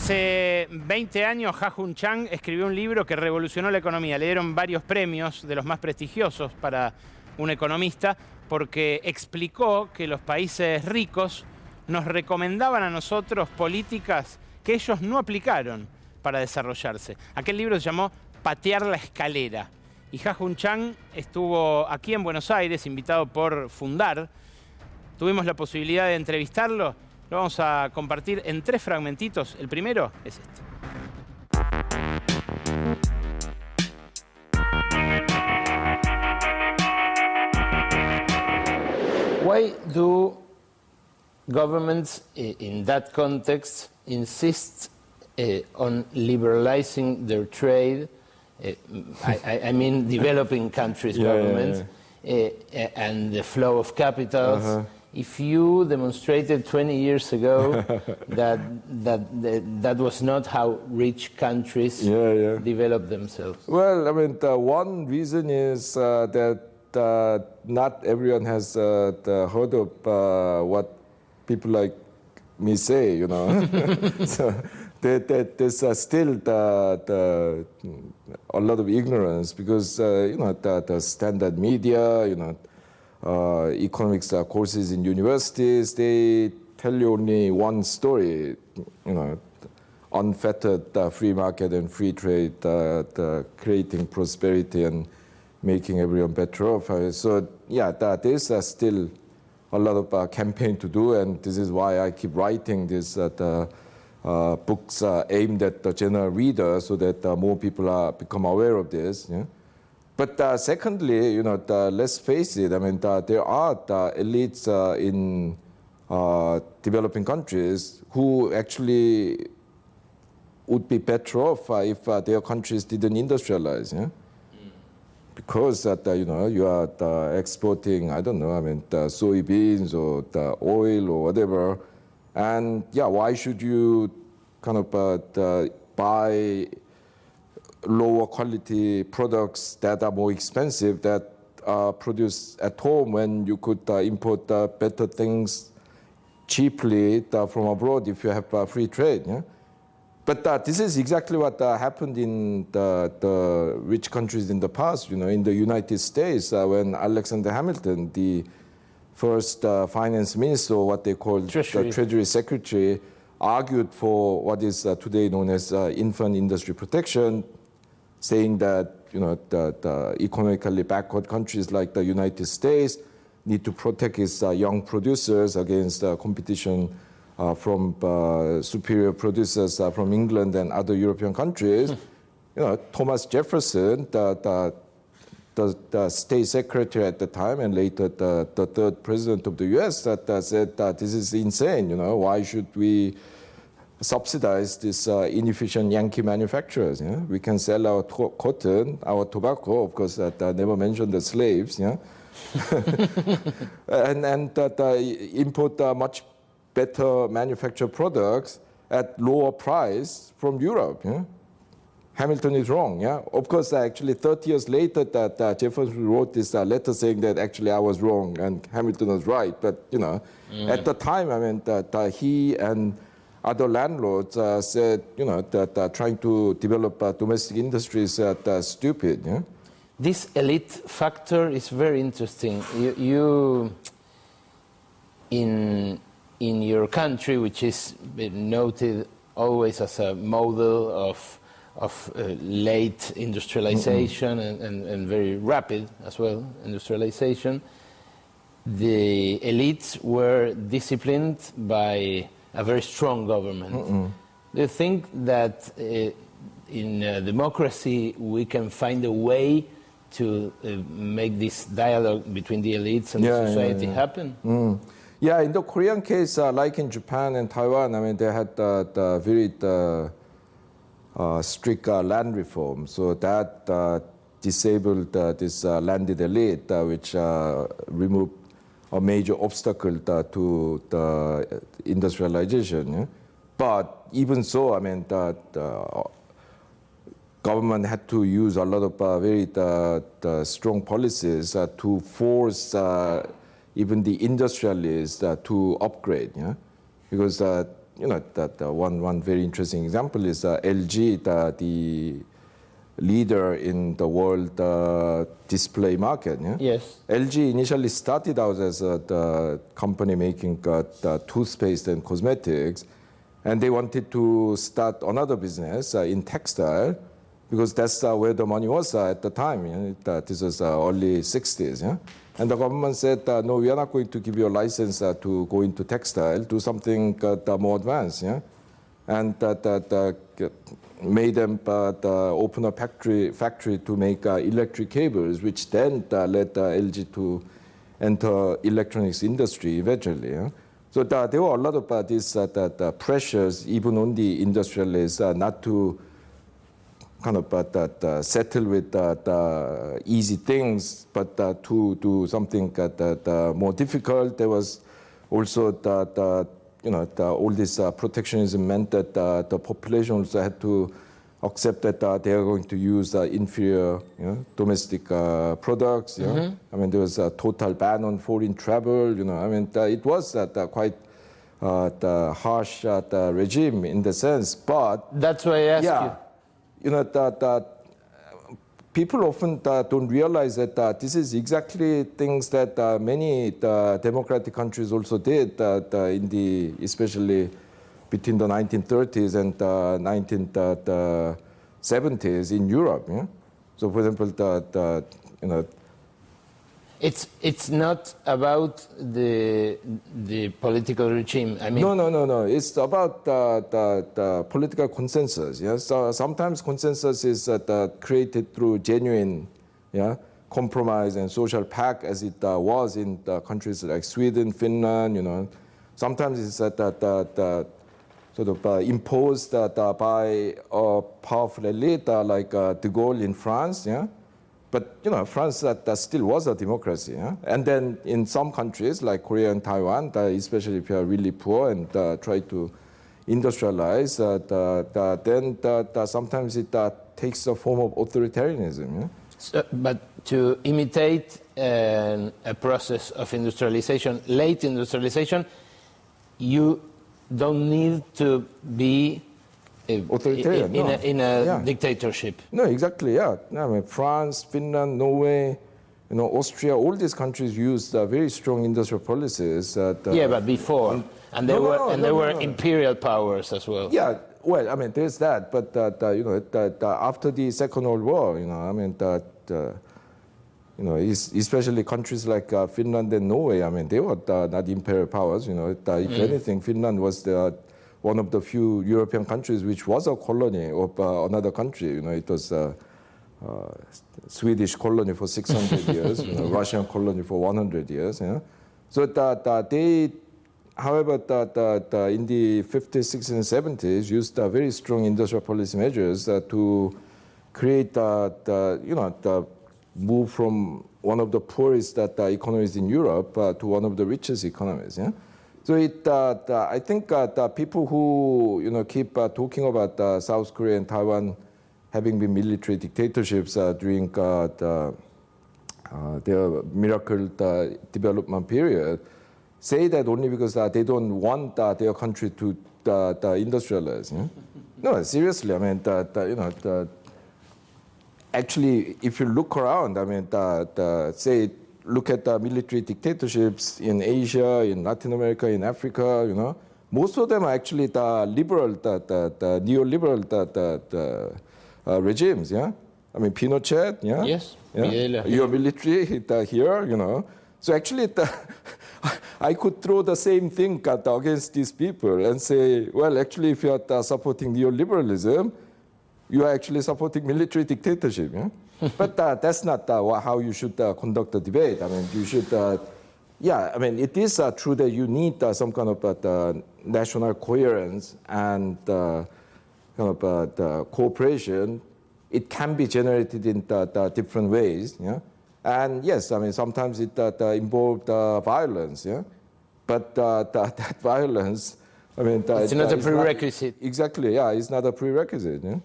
Hace 20 años, CHANG escribió un libro que revolucionó la economía. Le dieron varios premios de los más prestigiosos para un economista porque explicó que los países ricos nos recomendaban a nosotros políticas que ellos no aplicaron para desarrollarse. Aquel libro se llamó Patear la escalera. Y CHANG estuvo aquí en Buenos Aires, invitado por Fundar. Tuvimos la posibilidad de entrevistarlo. Lo vamos a compartir en 3 fragmentitos. El primero es este. Why do governments in that context insist on liberalizing their trade? I mean developing countries' governments and the flow of capitals. If you demonstrated 20 years ago that was not how rich countries develop themselves. Well, I mean, one reason is that not everyone has heard of what people like me say, you know. So there's still a lot of ignorance because, you know, the standard media, you know, economics courses in universities, they tell you only one story, you know, unfettered free market and free trade, creating prosperity and making everyone better off. So yeah, there's still a lot of campaign to do, and this is why I keep writing these books aimed at the general reader so that more people become aware of this. Yeah? But secondly, you know, let's face it, I mean, there are elites in developing countries who actually would be better off if their countries didn't industrialize, yeah? Because you know, you are exporting, I don't know, I mean, soybeans or oil or whatever, and yeah, why should you kind of buy lower quality products that are more expensive that are produced at home when you could import better things cheaply from abroad if you have free trade, yeah? But this is exactly what happened in the rich countries in the past. You know, in the United States, when Alexander Hamilton, the first finance minister, or what they call the Treasury Secretary, argued for what is today known as infant industry protection, saying that, you know, the economically backward countries like the United States need to protect its young producers against competition from superior producers from England and other European countries. You know, Thomas Jefferson, the state secretary at the time and later the 3rd president of the US, said that this is insane. You know, why should we subsidize these inefficient Yankee manufacturers? Yeah? We can sell our cotton, our tobacco, of course, I never mentioned the slaves, yeah? and import much better manufactured products at lower price from Europe. Yeah? Hamilton is wrong. Yeah? Of course, actually 30 years later that Jefferson wrote this letter saying that actually I was wrong and Hamilton was right. But, you know, at the time, I mean, that he and other landlords said, you know, that trying to develop domestic industries is stupid. Yeah? This elite factor is very interesting. You in your country, which is noted always as a model of late industrialization and very rapid as well industrialization, the elites were disciplined by a very strong government. Do you think that in democracy we can find a way to make this dialogue between the elites and the society happen? Yeah, in the Korean case, like in Japan and Taiwan, I mean, they had the very strict land reform. So that disabled this landed elite, which removed a major obstacle to the industrialization. Yeah? But even so, I mean, the government had to use a lot of very strong policies to force even the industrialists to upgrade, yeah? Because one very interesting example is LG, the leader in the world display market. Yeah? Yes. LG initially started out as the company making toothpaste and cosmetics, and they wanted to start another business in textile, because that's where the money was at the time. You know, this was early 60s. Yeah? And the government said, no, we are not going to give you a license to go into textile, do something more advanced. Yeah? And made them open a factory to make electric cables, which then led LG to enter electronics industry eventually. Yeah? So there were a lot of these pressures, even on the industrialists, not to kind of settle with easy things, but to do something more difficult. There was also all this protectionism meant that the population also had to accept that they are going to use inferior, domestic products. Mm-hmm. I mean, there was a total ban on foreign travel. I mean, it was quite the harsh regime in the sense, but that's why I asked you. People often don't realize that this is exactly things that many democratic countries also did especially between the 1930s and 1970s in Europe. Yeah? So, for example, It's not about the political regime. I mean, no. It's about the political consensus. Yeah. So sometimes consensus is created through genuine, compromise and social pact, as it was in the countries like Sweden, Finland. Sometimes it's sort of imposed by a powerful elite like de Gaulle in France. Yeah. But France still was a democracy, yeah? And then in some countries like Korea and Taiwan, especially if you are really poor and try to industrialize, then sometimes it takes a form of authoritarianism. Yeah? So, but to imitate a process of industrialization, late industrialization, you don't need to be authoritarian in a dictatorship. No, exactly. Yeah, I mean, France, Finland, Norway, Austria, all these countries used very strong industrial policies. But before, and they were imperial powers as well. Yeah, well, I mean, there's that, but after the Second World War, I mean, especially countries like Finland and Norway, I mean, they were not imperial powers. If anything, Finland was one of the few European countries which was a colony of another country. It was a Swedish colony for 600 years, Russian colony for 100 years. Yeah? So they, however, in the 50s, 60s, and 70s, used very strong industrial policy measures to create the move from one of the poorest economies in Europe to one of the richest economies. Yeah? So I think the people who keep talking about South Korea and Taiwan having been military dictatorships during their miracle development period say that only because they don't want their country to industrialize. Yeah? No, seriously, I mean, actually, if you look around, I mean, say, look at the military dictatorships in Asia, in Latin America, in Africa, most of them are actually the liberal, the neoliberal regimes, yeah? I mean, Pinochet, yeah? Yes. Yeah? Your military here, So actually, I could throw the same thing against these people and say, well, actually, if you are supporting neoliberalism, you are actually supporting military dictatorship, yeah? But that's not how you should conduct the debate. I mean, you should, I mean, it is true that you need some kind of national coherence and kind of cooperation. It can be generated in different ways, yeah? And yes, I mean, sometimes it involved violence, yeah? But that violence, I mean... it's not a prerequisite. Exactly, yeah, it's not a prerequisite, yeah?